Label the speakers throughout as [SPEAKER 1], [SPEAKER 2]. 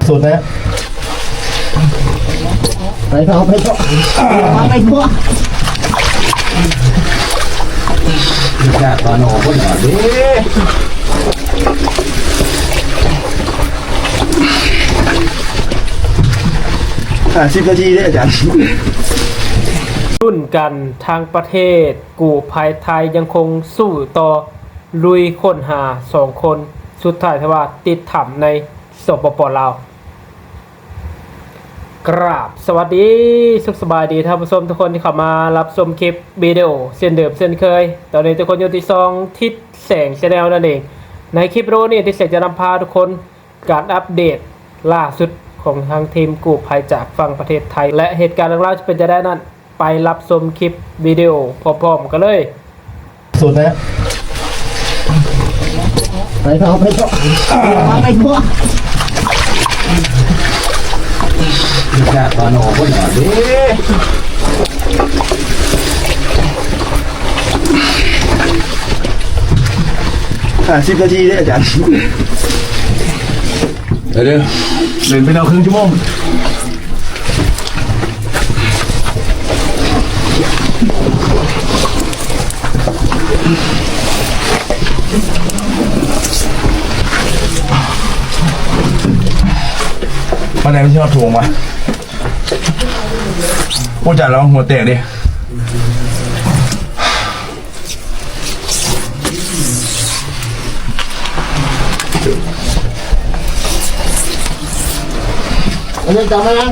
[SPEAKER 1] สุดนะไปต่อไปต่อไปทั่วจะตอนโอ้คนหน่อยดิ10 นาทีได้อาจารย์
[SPEAKER 2] รุ่นกันทางประเทศกูภัยไทยยังคงสู้ต่อลุยค้นหา2 คนสุดท้ายทว่าติดถ้ำในสปป.ลาวกราบสวัสดีสุขสบายดีท่านผู้ชมทุกคนที่เข้ามารับชมคลิปวิดีโอเช่นเดิมเช่นเคยตอนนี้ทุกคนอยู่ที่2ทิศแสง Channel นั่นเองในคลิปวิดีโอนี้ทิศแสงจะนำพาทุกคนการอัปเดตล่าสุดของทางทีมกู้ภัยจากฝั่งประเทศไทยและเหตุการณ์เรื่องราวจะเป็นจะได้นั้นไปรับชมคลิปวิดีโอพร้อมๆกันเลย
[SPEAKER 1] สุดนะไปต่อไปต่อไปทั่วจะตอนโอ้คนหน่อยดิ10 นาทีได้อาจารย์เดี๋ยวเดินไปเอาครึ่งชั่วโมงมันไหนไม่ชอบถ่วงวะพูดจาแล้วหัวแตกดิอันนี้จำไหมนะ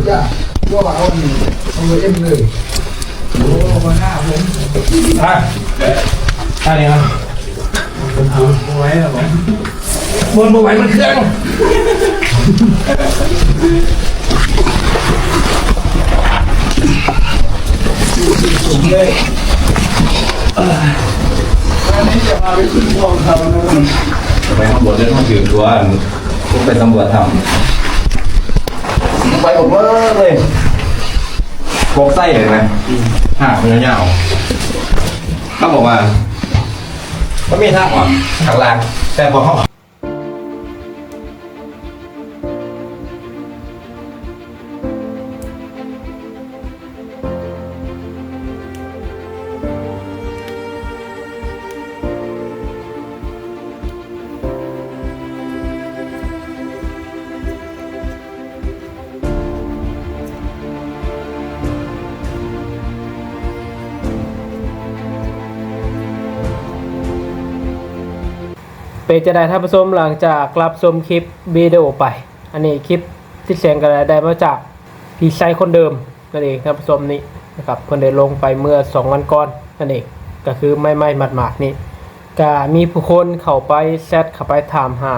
[SPEAKER 1] จ้าก็เอาเอ็มเลยโอ้มาหน้าผมอันนี้ครับเอาไว้แล้วบนไว้มันเครื่องเลยอันนี้จะมาไปขึ้นทองเขา
[SPEAKER 3] ไปข้างบนเรื่องต้องถือตัวพวกเป็นตำรวจทำไปผมว่าเลยพวกไส้เลยไหมหักมันยาวๆเขาบอกว่าก็มีท่าก่อนข้างล่างแต่พอเขา
[SPEAKER 2] เป็นจะได้ท่านผู้ชมหลังจากรับชมคลิปวิดีโอไปอันนี้คลิปที่เสียงกันได้มาจากพี่ชายคนเดิมนั่นเองท่านผู้ชมนี่นะครับคนได้ลงไปเมื่อ2 วันก่อนนั่นเองก็คือไม่หมาดๆนี่ก็มีผู้คนเข้าไปแชทเข้าไปถามหา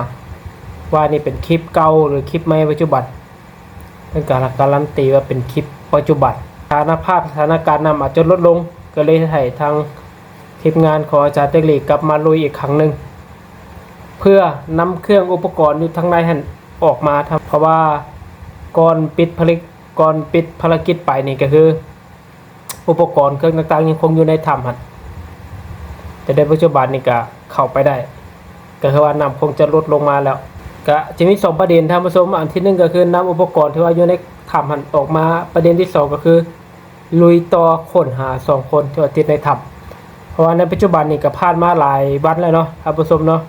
[SPEAKER 2] ว่านี่เป็นคลิปเก่าหรือคลิปใหม่ปัจจุบันเป็นการันตีว่าเป็นคลิปปัจจุบันสถานการณ์นำอาจจะลดลงก็เลยให้ทางทีมงานของอาจารย์เตกลีกลับมาลุยอีกครั้งหนึ่งเพื่อนำเครื่องอุปกรณ์อยู่ทั้งในหันออกมาเพราะว่าก่อนปิดภารกิจไปนี่ก็คืออุปกรณ์เครื่องต่างๆยังคงอยู่ในถ้ำหันแต่ในปัจจุบันนี่ก็เข้าไปได้ก็คือว่านำคงจะลดลงมาแล้วก็จะมี2 ประเด็นท่านผู้ชมอันที่1ก็คือนำอุปกรณ์ที่ว่าอยู่ในถ้ำหันออกมาประเด็นที่2ก็คือลุยต่อค้นหา2 คนที่ว่าติดในถ้ำเพราะว่าในปัจจุบันนี่ก็ผ่านมาหลายวันแล้วเนาะท่านผู้ชมเนาะ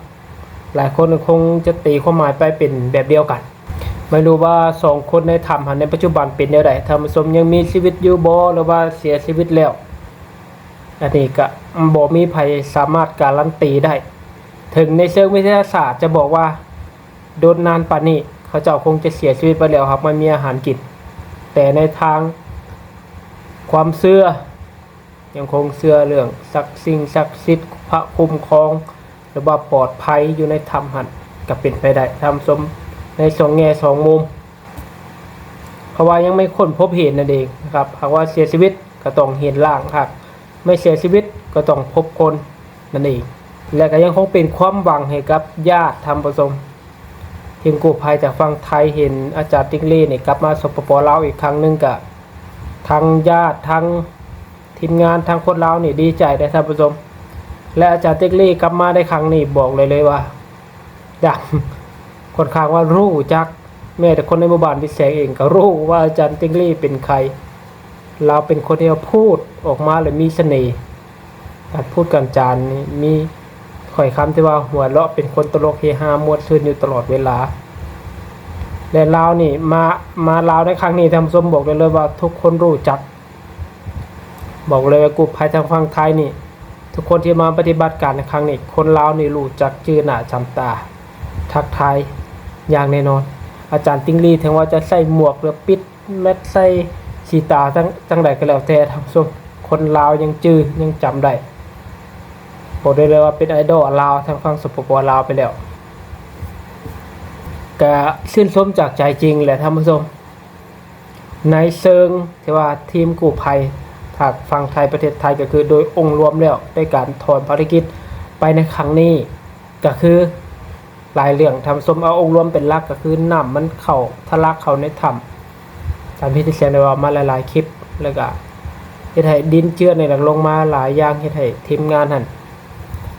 [SPEAKER 2] หลายคนคงจะตีความหมายไปเป็นแบบเดียวกันไม่รู้ว่า2 คนในถ้ำในปัจจุบันเป็นอย่างไรท่านผู้ชมยังมีชีวิตอยู่บ่หรือว่าเสียชีวิตแล้วอันนี้ก็บ่มีใครสามารถการันตีได้ถึงในเชิงวิทยาศาสตร์จะบอกว่าโดนนานป่านนี้เขาเจ้าคงจะเสียชีวิตไปแล้วครับไม่มีอาหารกินแต่ในทางความเชื่อยังคงเชื่อเรื่องสิ่งศักดิ์สิทธิ์พระคุ้มครองหรือว่าปลอดภัยอยู่ในถ้ำหันก็เป็นไปได้ทำสมใน2 แง่ 2 มุม เพราะว่ายังไม่ค้นพบเห็นนั่นเองนะครับหากว่าเสียชีวิตก็ต้องเห็นร่างครับไม่เสียชีวิตก็ต้องพบคนนั่นเองและก็ยังคงเป็นความหวังให้กับญาติทำประสมทีมกู้ภัยจากฝั่งไทยเห็นอาจารย์ติ๊กลี่เนี่ยกลับมาสปปลาวอีกครั้งหนึ่งกับทางญาติทางทีมงานทางคนลาวนี่ดีใจได้ท่านผู้ชมและอาจารย์ติ๊กลี่กลับมาได้ครั้งนี้บอกเลยว่าอยากค่อนข้างว่ารู้จักแม้แต่คนในหมู่บ้านพิเศษเองก็รู้ว่าอาจารย์ติ๊กลี่เป็นใครเราเป็นคนที่พูดออกมาเลยมีเสน่ห์การพูดกันจานนี่มีข่อยคำที่ว่าหัวเราะเป็นคนตลกเฮฮามวดซื่นอยู่ตลอดเวลาและลาวนี่มาลาวในครั้งนี้ท่านผู้ชมบอกเลยว่าทุกคนรู้จักบอกเลยว่ากู้ภัยทางฝั่งไทยนี่ทุกคนที่มาปฏิบัติการในครั้งนี้คนลาวนี่รู้จักชื่อหน้าจำตาทักทายอย่างแน่นอนอาจารย์ติ๊งลี่ถึงว่าจะใส่หมวกหรือปิดแมสใส่สีตาจังใดก็แล้วแต่ท่านผู้ชมคนลาวยังจื้อยังจำได้บอกได้เลยว่าเป็นไอดอลลาวทางฝั่งสปปลาวไปแล้วก็ชื่นชมจากใจจริงแหละท่านผู้ชมในเชิงที่ว่าทีมกู้ภัยทางฝั่งไทยประเทศไทยก็คือโดยองค์รวมแล้วได้การถอนภารกิจไปในครั้งนี้ก็คือหลายเรื่องทำสมเอาองค์รวมเป็นหลักก็คือน้ำมันเข้าทะลักเข้าในถ้ำตามที่ที่เสียงได้ว่ามาหลายๆคลิปแล้วก็เฮ็ดให้ดินเจือในหลังลงมาหลายอย่างเฮ็ดให้ทีมงานหั่น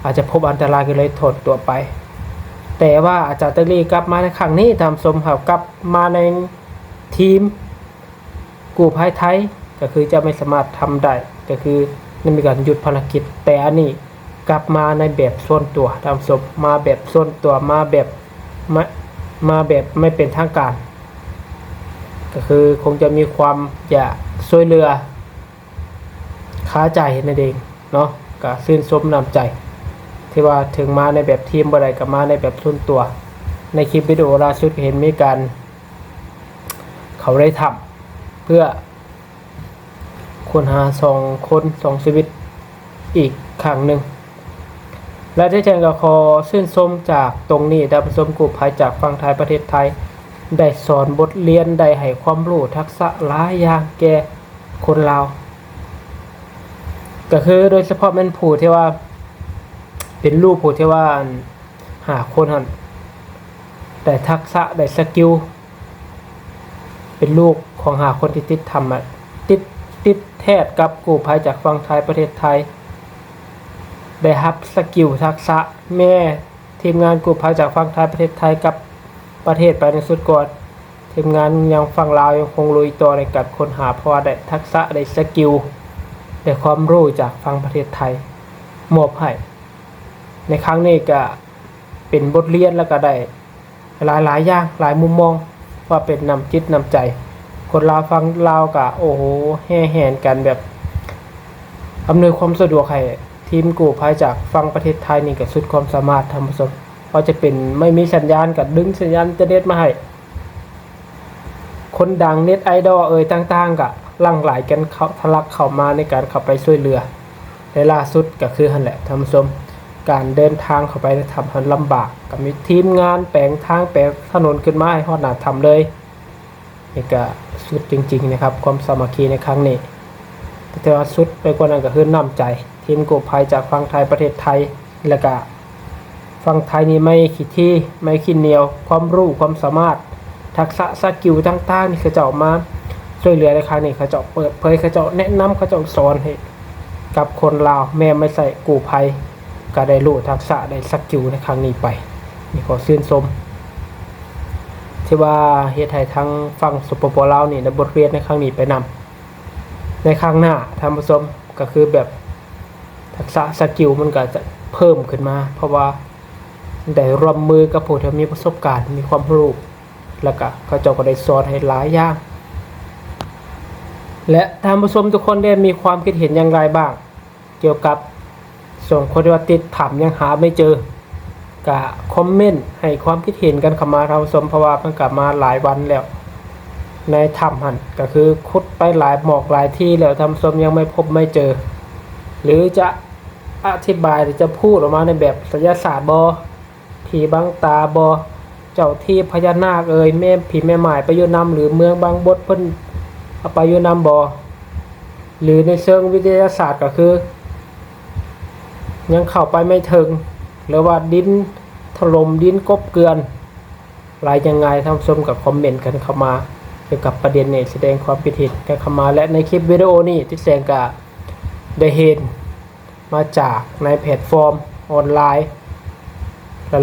[SPEAKER 2] อาจจะพบอันตรายก็เลยถอนตัวไปแต่ว่าอาจารย์ตะลีกลับมาในครั้งนี้ทำสมเขากลับมาในทีมกู้ภัยไทยก็คือจะไม่สามารถทำได้ก็คือไม่มีการหยุดภารกิจแต่อันนี้กลับมาในแบบส่วนตัวทำสมมาแบบส่วนตัวมาแบบไม่เป็นทางการก็คือคงจะมีความอยากช่วยเหลือค้าใจนั่นเองเนาะก็ชื่นชมน้ำใจที่ว่าถึงมาในแบบทีมบ่ได้กับมาในแบบส่วนตัวในคลิปวิดีโอล่าสุดเห็นมีการเขาได้ทำเพื่อค้นหา2 คน2ชีวิตอีกครั้งหนึ่งและที่แจ้งก็ขอชื่นชมจากตรงนี้ท่านผู้ชมกู้ภัยจากฝั่งไทยประเทศไทยได้สอนบทเรียนได้ให้ความรู้ทักษะหลายอย่างแก่คนลาวก็คือโดยเฉพาะแม่นผู้ที่ว่าเป็นลูกผู้ที่ว่าหาคนหันได้ทักษะได้สกิลเป็นลูกของหาคนที่ติดทำติดแทศกับกู้ภัยจากฝั่งไทยประเทศไทยได้รับสกิลทักษะแม่ทีมงานกู้ภัยจากฝั่งไทยประเทศไทยกับประเทศไปในสุดก่อนทีมงานยังฝั่งลาวยังคงลุยต่อในการค้นหาเพราะว่าได้ทักษะได้สกิลได้ความรู้จากฝั่งประเทศไทยมอบให้ในครั้งนี้ก็เป็นบทเรียนแล้วก็ได้หลายอย่างหลายมุมมองว่าเป็นนำจิตนำใจคนลาวฟังลาวก็โอ้โหแห่แหนกันแบบอำนวยความสะดวกให้ทีมกู้ภัยจากฝั่งประเทศไทยนี่ก็สุดความสามารถทำผสมเพราะจะเป็นไม่มีสัญญาณก็ดึงสัญญาณอินเทอร์เน็ตมาให้คนดังเน็ตไอดอลต่างๆก็หลั่งไหลกันเข้าทะลักเข้ามาในการเข้าไปช่วยเหลือในล่าสุดก็คือหั่นแหละท่านผู้ชมการเดินทางเข้าไปทำให้ลำบากก็มีทีมงานแปลงทางแปลงถนนขึ้นมาให้ฮอดหน้าทำเลยนี่ก็สุดจริงๆนะครับความสามัคคีในครั้งนี้แต่ว่าสุดไปกว่านั้นก็คือน้ำใจทีมกู้ภัยจากฝั่งไทยประเทศไทยแล้วก็ฝั่งไทยนี่ไม่ขี้ที่ไม่ขี้เหนียวความรู้ความสามารถทักษะสกิลต่างๆนี่เขาเจ้ามาช่วยเหลือในครั้งนี้เขาเจ้าเปิดเผยเขาเจ้าแนะนำเขาเจ้าสอนให้กับคนลาวแม้ไม่ใส่กู้ภัยก็ได้รู้ทักษะได้สกิลในครั้งนี้ไปนี่ขอชื่นชมที่ว่าเฮ็ดให้ทางฝั่งสปปลาวนี่ได้บทเรียนในครั้งนี้ไปนำในครั้งหน้าท่านผู้ชมก็คือแบบทักษะสกิลมันก็จะเพิ่มขึ้นมาเพราะว่าได้ร่วมมือกับผู้ที่มีประสบการณ์มีความรู้แล้วก็เขาเจ้าก็ได้สอนให้หลายอย่างและท่านผู้ชมทุกคนได้มีความคิดเห็นอย่างไรบ้างเกี่ยวกับส่วนคนที่ว่าติดถ้ำยังหาไม่เจอก็คอมเมนต์ให้ความคิดเห็นกันเข้ามาท่านผู้ชมเพราะว่ามันกลับมาหลายวันแล้วในถ้ำหันก็คือขุดไปหลายหมอกหลายที่แล้วท่านผู้ชมยังไม่พบไม่เจอหรือจะอธิบายหรือจะพูดออกมาในแบบศิลปศาสตร์บอผีบังตาบอ เจ้าที่พญานาคแม่ผีแม่หมายไปอยู่นำหรือเมืองบางบดเพิ่นเอาไปอยู่นำบ่หรือในเชิงวิทยาศาสตร์ก็คือยังเข้าไปไม่ถึงหรือว่าดินถล่มดินกบเกลื่อนหลายยังไงท่านผู้ชมกับคอมเมนต์กันเข้ามาเกี่ยวกับประเด็นนี้แสดงความคิดเห็นกันเข้ามาและในคลิปวิดีโอนี้ที่แสดงก็ได้เห็นมาจากในแพลตฟอร์มออนไลน์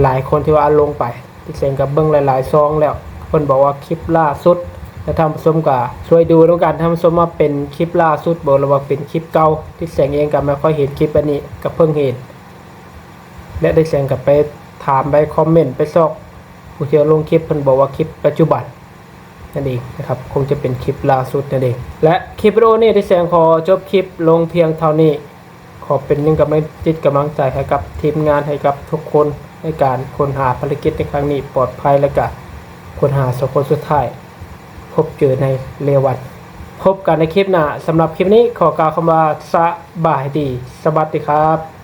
[SPEAKER 2] หลายๆคนที่ว่าลงไปที่แสดงกับเบิ่งหลายๆซองแล้วเพิ่นบอกว่าคลิปล่าสุดและท่านผู้ชมก็ช่วยดูด้วยกันท่านผู้ชมว่าเป็นคลิปล่าสุดบ่หรือว่าเป็นคลิปเก่าที่แสดงเองก็ไม่ค่อยเห็นคลิปอันนี้ก็เพิ่งเห็นและได้แสดงกับไปถามไปคอมเมนต์ไปซอกผู้ที่ลงคลิปเพิ่นบอกว่าคลิปปัจจุบันนั่นเองนะครับคงจะเป็นคลิปล่าสุดนั่นเองและคลิปวิดีโอนี้ที่แสดงขอจบคลิปลงเพียงเท่านี้ขอเป็นกำลังใจให้กับทีมงานให้กับทุกคนในการค้นหาภารกิจในครั้งนี้ปลอดภัยและก็ค้นหาสคนสุดท้ายพบเจอในเรวัตพบกันในคลิปหน้าสำหรับคลิปนี้ขอกล่าวคำว่าสบายดีสวัสดีครับ